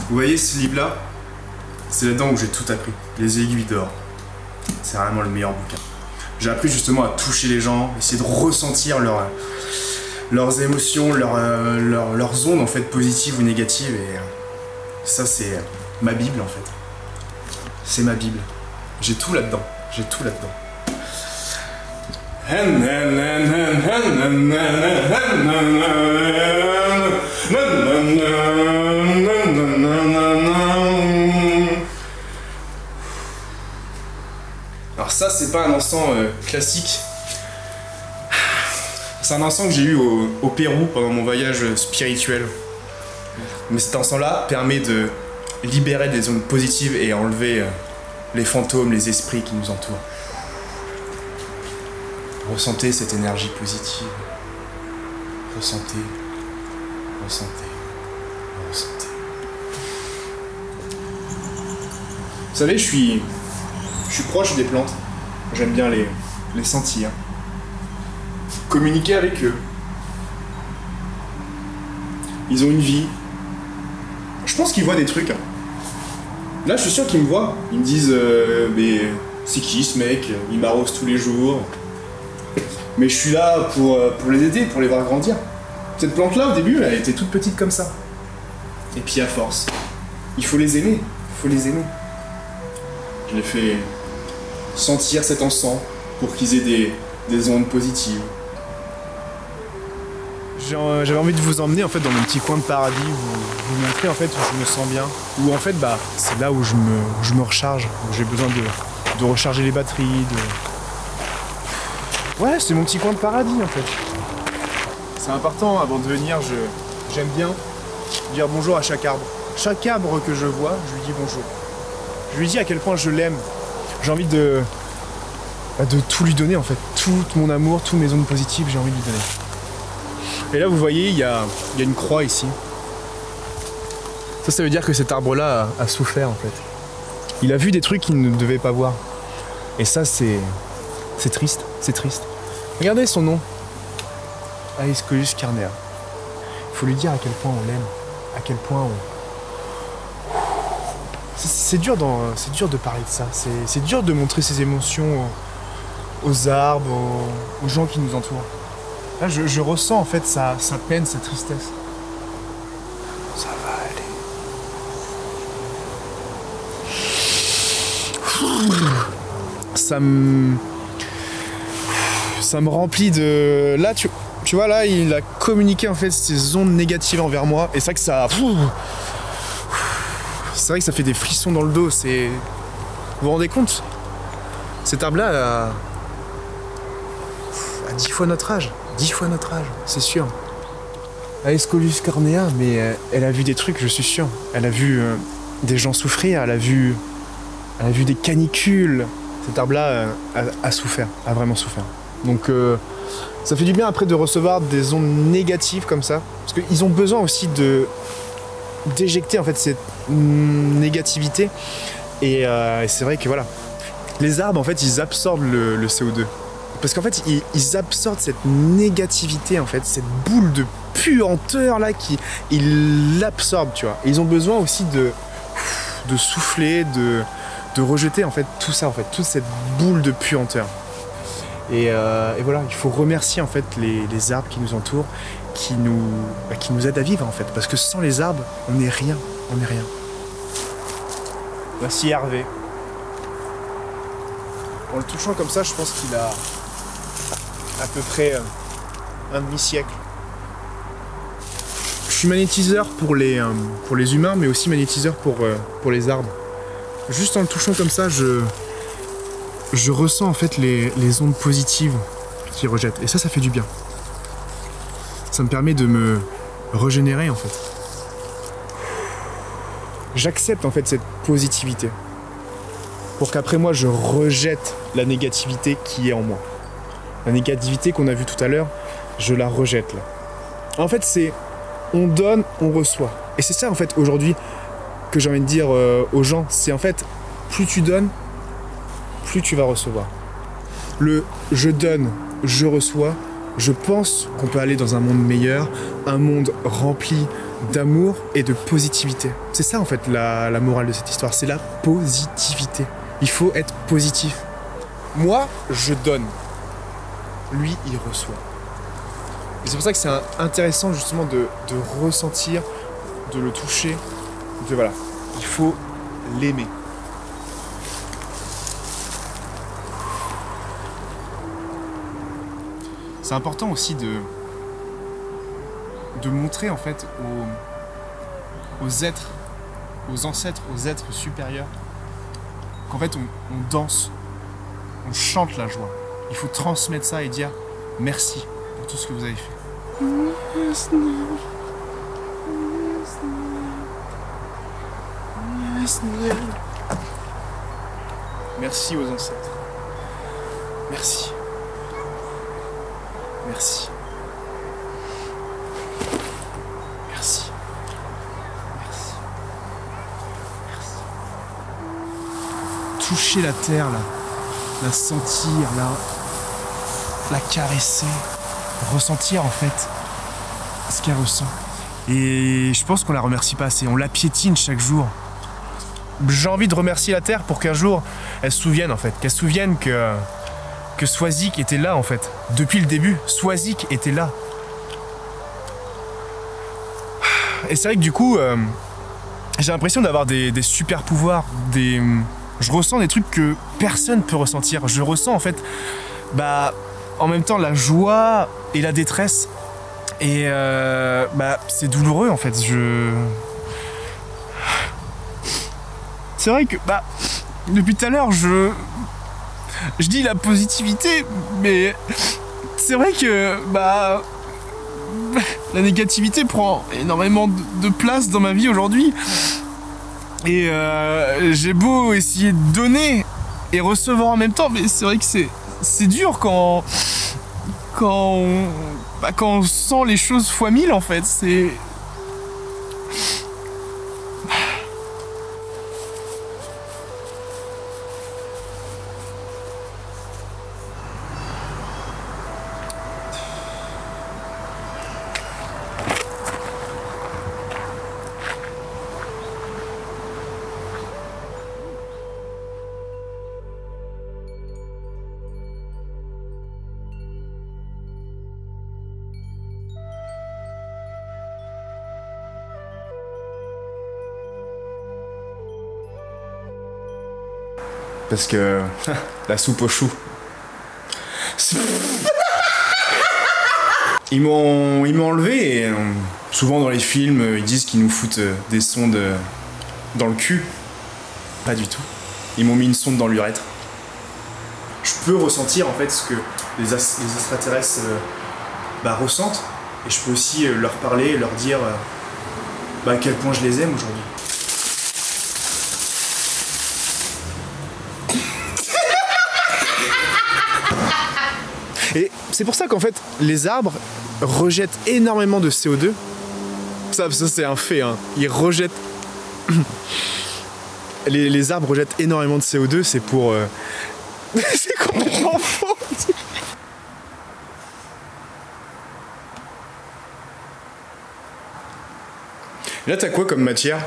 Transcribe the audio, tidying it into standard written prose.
Vous voyez ce livre-là? C'est là-dedans où j'ai tout appris. Les aiguilles d'or. C'est vraiment le meilleur bouquin. J'ai appris justement à toucher les gens, essayer de ressentir leurs émotions, leurs ondes en fait positives ou négatives. Et ça c'est ma Bible en fait. C'est ma Bible. J'ai tout là-dedans. J'ai tout là-dedans. Alors ça c'est pas un encens classique. C'est un encens que j'ai eu au Pérou pendant mon voyage spirituel. Mais cet encens-là permet de libérer des ondes positives et enlever les fantômes, les esprits qui nous entourent. Ressentez cette énergie positive. Ressentez, ressentez, ressentez. Vous savez, je suis proche des plantes. J'aime bien les sentir. Communiquer avec eux. Ils ont une vie. Je pense qu'ils voient des trucs. Là, je suis sûr qu'ils me voient. Ils me disent mais c'est qui ce mec? Il m'arrose tous les jours. Mais je suis là pour les aider, pour les voir grandir. Cette plante-là, au début, elle était toute petite comme ça. Et puis à force, il faut les aimer. Il faut les aimer. Je les fais sentir cet encens pour qu'ils aient des ondes positives. J'avais envie de vous emmener en fait dans mon petit coin de paradis, vous montrer en fait où je me sens bien, où en fait c'est là où je me recharge, où j'ai besoin de recharger les batteries, Ouais, c'est mon petit coin de paradis en fait. C'est important, avant de venir, j'aime bien dire bonjour à chaque arbre. Chaque arbre que je vois, je lui dis bonjour. Je lui dis à quel point je l'aime. J'ai envie de tout lui donner en fait, tout mon amour, toutes mes ondes positives, j'ai envie de lui donner. Et là, vous voyez, il y a une croix ici. Ça veut dire que cet arbre-là a souffert, en fait. Il a vu des trucs qu'il ne devait pas voir. Et ça, c'est triste, c'est triste. Regardez son nom. Aesculus carnea. Il faut lui dire à quel point on l'aime, à quel point on... C'est dur de parler de ça. C'est dur de montrer ses émotions aux arbres, aux gens qui nous entourent. Là, je ressens en fait sa peine, sa tristesse. Ça va aller. Ça me remplit de... Là, tu vois, là, il a communiqué en fait ses ondes négatives envers moi. Et c'est vrai que ça... C'est vrai que ça fait des frissons dans le dos. Vous vous rendez compte? Cet arbre-là a 10 fois notre âge. 10 fois notre âge, c'est sûr. Aesculus carnea, mais elle a vu des trucs, je suis sûr. Elle a vu des gens souffrir, elle a vu des canicules. Cet arbre-là a souffert, a vraiment souffert. Donc ça fait du bien après de recevoir des ondes négatives comme ça. Parce qu'ils ont besoin aussi d'éjecter en fait cette négativité. Et c'est vrai que voilà. Les arbres en fait ils absorbent le CO2. Parce qu'en fait, ils absorbent cette négativité, en fait, cette boule de puanteur là, ils l'absorbent, tu vois. Et ils ont besoin aussi de souffler, de rejeter en fait tout ça, en fait, toute cette boule de puanteur. Et voilà, il faut remercier en fait les arbres qui nous entourent, qui nous aident à vivre en fait. Parce que sans les arbres, on n'est rien, on n'est rien. Voici Hervé. En le touchant comme ça, je pense qu'il a à peu près un demi-siècle. Je suis magnétiseur pour les humains, mais aussi magnétiseur pour les arbres. Juste en le touchant comme ça, je ressens en fait les ondes positives qu'il rejette. Et ça fait du bien. Ça me permet de me régénérer en fait. J'accepte en fait cette positivité. Pour qu'après moi, je rejette la négativité qui est en moi. La négativité qu'on a vue tout à l'heure, je la rejette là. En fait, c'est on donne, on reçoit. Et c'est ça en fait aujourd'hui que j'ai envie de dire aux gens. C'est en fait, plus tu donnes, plus tu vas recevoir. Le je donne, je reçois, je pense qu'on peut aller dans un monde meilleur, un monde rempli d'amour et de positivité. C'est ça en fait la morale de cette histoire, c'est la positivité. Il faut être positif. Moi, je donne. Lui, il reçoit. Et c'est pour ça que c'est intéressant justement de ressentir, de le toucher. Voilà, il faut l'aimer. C'est important aussi de montrer en fait aux êtres, aux ancêtres, aux êtres supérieurs, qu'en fait on danse, on chante la joie. Il faut transmettre ça et dire merci pour tout ce que vous avez fait. Merci aux ancêtres. Merci. Merci. Merci. Merci. Merci. Toucher la terre, là. La sentir, la caresser. Ressentir, en fait, ce qu'elle ressent. Et je pense qu'on la remercie pas assez. On la piétine chaque jour. J'ai envie de remercier la terre pour qu'un jour, elle se souvienne, en fait. Qu'elle se souvienne que Swazik était là en fait, depuis le début, Swazik était là. Et c'est vrai que du coup, j'ai l'impression d'avoir des super pouvoirs, je ressens des trucs que personne peut ressentir. Je ressens en fait, en même temps la joie et la détresse. Et c'est douloureux en fait. C'est vrai que depuis tout à l'heure, je dis la positivité, mais c'est vrai que la négativité prend énormément de place dans ma vie aujourd'hui. Et j'ai beau essayer de donner et recevoir en même temps, mais c'est vrai que c'est dur quand on sent les choses fois 1000 en fait. C'est... Parce que la soupe aux choux. Ils m'ont enlevé et souvent dans les films ils disent qu'ils nous foutent des sondes dans le cul. Pas du tout. Ils m'ont mis une sonde dans l'urètre. Je peux ressentir en fait ce que les extraterrestres ressentent et je peux aussi leur parler, leur dire à quel point je les aime aujourd'hui. Et c'est pour ça qu'en fait, les arbres rejettent énormément de CO2. Ça c'est un fait, hein. Ils rejettent... les arbres rejettent énormément de CO2, c'est pour... c'est complètement faux. Là, t'as quoi comme matière?